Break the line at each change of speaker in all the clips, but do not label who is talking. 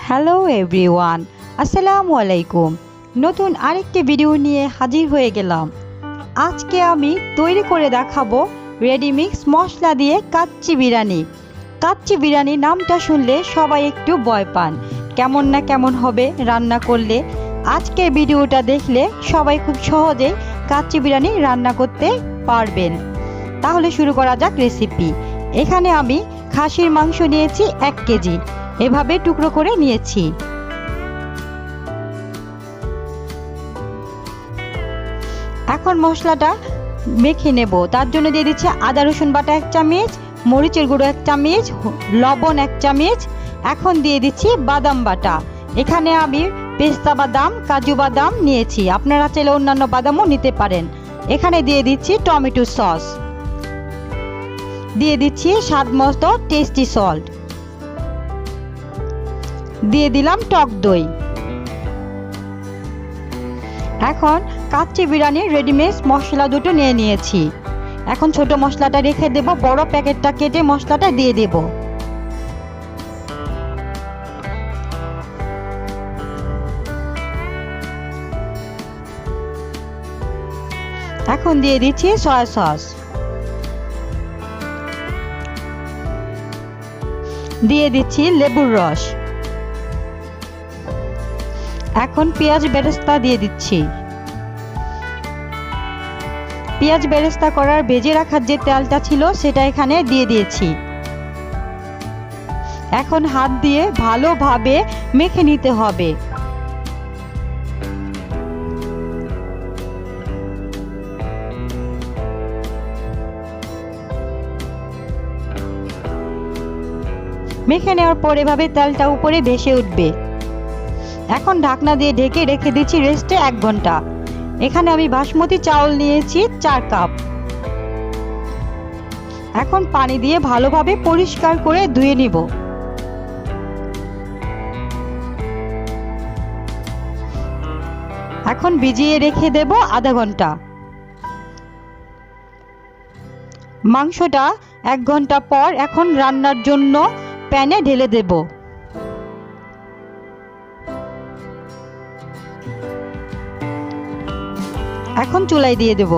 Hello everyone, আসসালামু আলাইকুম। নতুন আরেকটি ভিডিও নিয়ে হাজির হয়ে গেলাম। আজকে আমি তৈরি করে দেখাবো রেডিমিক্স মশলা দিয়ে কাচ্চি বিরিয়ানি। কাচ্চি বিরিয়ানি নামটা শুনলে সবাই একটু ভয় পান, কেমন না কেমন হবে রান্না করলে। আজকের ভিডিওটা দেখলে সবাই খুব সহজেই কাচ্চি বিরিয়ানি রান্না করতে পারবেন। তাহলে শুরু করা যাক রেসিপি। এখানে আমি খাসির মাংস নিয়েছি 1 কেজি, এভাবে টুকরো করে নিয়েছি। এখন মশলাটা মেখে নেব। তার জন্য দিয়ে দিচ্ছি আদা রসুন বাটা 1 চামচ, মরিচের গুঁড়ো 1 চামচ, লবণ 1 চামচ। এখন দিয়ে দিচ্ছি বাদাম বাটা। এখানে আমি পেস্তা বাদাম, কাজু বাদাম নিয়েছি, আপনারা চাইলে অন্যান্য বাদামও নিতে পারেন। এখানে দিয়ে দিচ্ছি টমেটো সস, দিয়ে দিচ্ছি স্বাদ মতো টেস্টি সল্ট, দিয়ে দিলাম টক দই। এখন কাচ্চি বিরিয়ানির রেডিমেড মশলা দুটো নিয়ে নিয়েছি। এখন ছোট মশলাটা রেখে দেব, বড় প্যাকেটটা কেটে মশলাটা দিয়ে দেব। এখন দিয়ে দিচ্ছি সয়া সস, দিয়ে দিচ্ছি লেবুর রস। এখন পেঁয়াজ বেরেস্তা দিয়ে দিচ্ছি। পেঁয়াজ বেরেস্তা করার ভেজে রাখার যে তেলটা ছিল সেটা এখানে দিয়ে দিয়েছি। এখন হাত দিয়ে ভালোভাবে মেখে নিতে হবে। মেখে নেওয়ার পর এভাবে তেলটা উপরে ভেসে উঠবে। এখন ঢাকনা দিয়ে ঢেকে রেখে দিচ্ছি রেস্টে 1 ঘন্টা। এখানে আমি বাসমতি চাউল নিয়েছি 4 কাপ। এখন পানি দিয়ে ভালোভাবে পরিষ্কার করে ধুয়ে নিব। এখন ভিজিয়ে রেখে দেব আধা ঘন্টা। মাংসটা 1 ঘন্টা পর এখন রান্নার জন্য প্যানে ঢেলে দেব। এখন চুলায় দিয়ে দেব।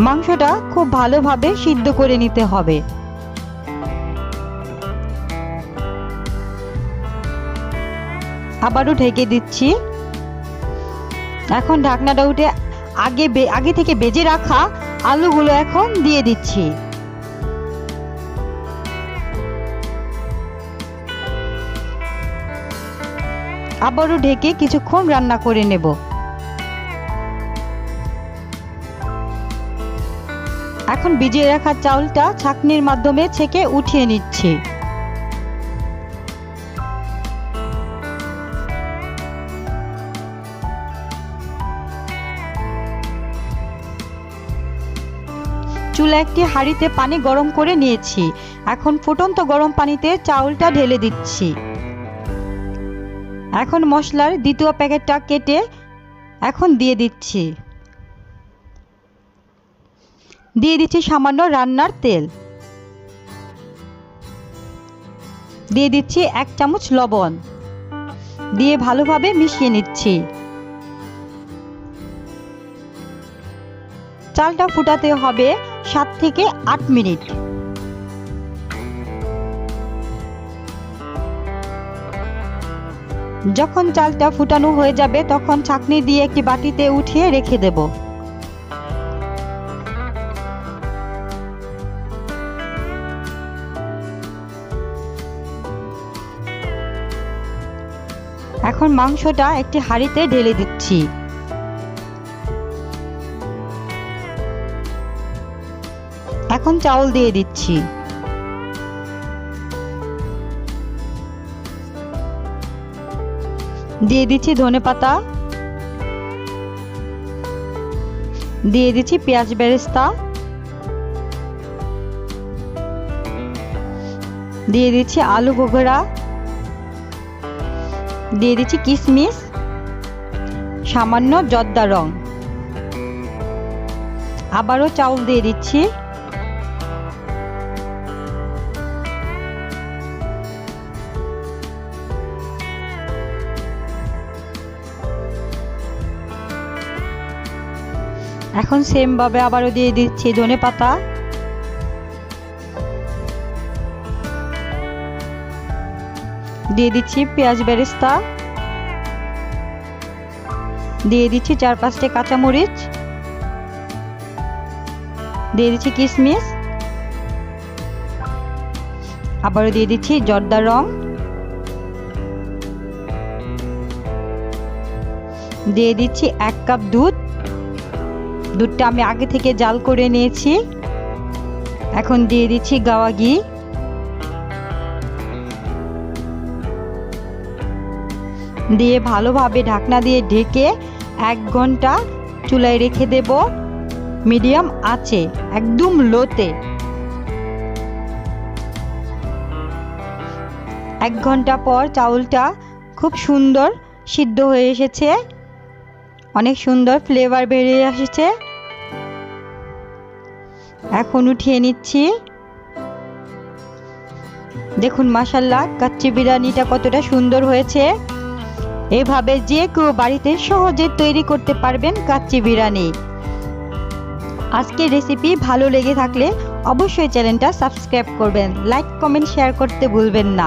মাংসটা খুব ভালোভাবে সিদ্ধ করে নিতে হবে। আবারও ঢেকে দিচ্ছি। এখন ঢাকনাটা উঠে আগে থেকে ভেজে রাখা আলুগুলো এখন দিয়ে দিচ্ছি। আবারও ঢেকে কিছুক্ষণ রান্না করে নেব। এখন ভিজিয়ে রাখা চাউলটা ছাঁকনির মাধ্যমে ছেঁকে উঠিয়ে নিচ্ছি। চুলা একটি হাঁড়িতে পানি গরম করে নিয়েছি। এখন ফুটন্ত গরম পানিতে চাউলটা ঢেলে দিচ্ছি। এখন মশলার দ্বিতীয় প্যাকেটটা কেটে এখন দিয়ে দিচ্ছি। দিয়ে দিচ্ছি সামান্য রান্নার তেল, দিয়ে দিচ্ছি 1 চামচ লবণ, দিয়ে ভালোভাবে মিশিয়ে নিচ্ছি। চালটা ফুটাতে হবে 7 থেকে 8 মিনিট। যখন চালটা ফুটানো হয়ে যাবে তখন ছাঁকনি দিয়ে একটি বাটিতে উঠিয়ে রেখে দেব। এখন মাংসটা একটি হাঁড়িতে ঢেলে দিচ্ছি। এখন চাউল দিয়ে দিচ্ছি। দিয়ে দিচ্ছি ধনেপাতা, দিয়ে দিচ্ছি পেঁয়াজ বেরেস্তা, দিয়ে দিচ্ছি আলু বোখরা, দিয়ে দিচ্ছি কিশমিশ, সামান্য জর্দা রং। আবারও চাউল দিয়ে দিচ্ছি। এখন সেম ভাবে আবারও দিয়ে দিচ্ছি ধনেপাতা, দিয়ে দিচ্ছি পেঁয়াজ বেরেস্তা, দিয়ে দিচ্ছি 4-5টা কাঁচামরিচ, দিয়ে দিচ্ছি কিশমিশ, আবারও দিয়ে দিচ্ছি জর্দা রং, দিয়ে দিচ্ছি 1 কাপ দুধ। দুধটা আমি আগে থেকে জাল করে নিয়েছি। এখন দিয়ে দিচ্ছি গাওয়া ঘি, দিয়ে ভালোভাবে ঢাকনা দিয়ে ঢেকে 1 ঘন্টা চুলায় রেখে দেব মিডিয়াম আঁচে, একদম লোতে। 1 ঘন্টা পর চাউলটা খুব সুন্দর সিদ্ধ হয়ে এসেছে, অনেক সুন্দর ফ্লেভার বেরিয়ে এসেছে। এখন উঠিয়ে নিচ্ছি। দেখুন মাশাআল্লাহ কাচ্চি বিরিয়ানিটা কতটা সুন্দর হয়েছে। এভাবে যে কেউ বাড়িতে সহজে তৈরি করতে পারবেন কাচ্চি বিরিয়ানি। আজকের রেসিপি ভালো লেগে থাকলে অবশ্যই চ্যানেলটা সাবস্ক্রাইব করবেন, লাইক কমেন্ট শেয়ার করতে ভুলবেন না।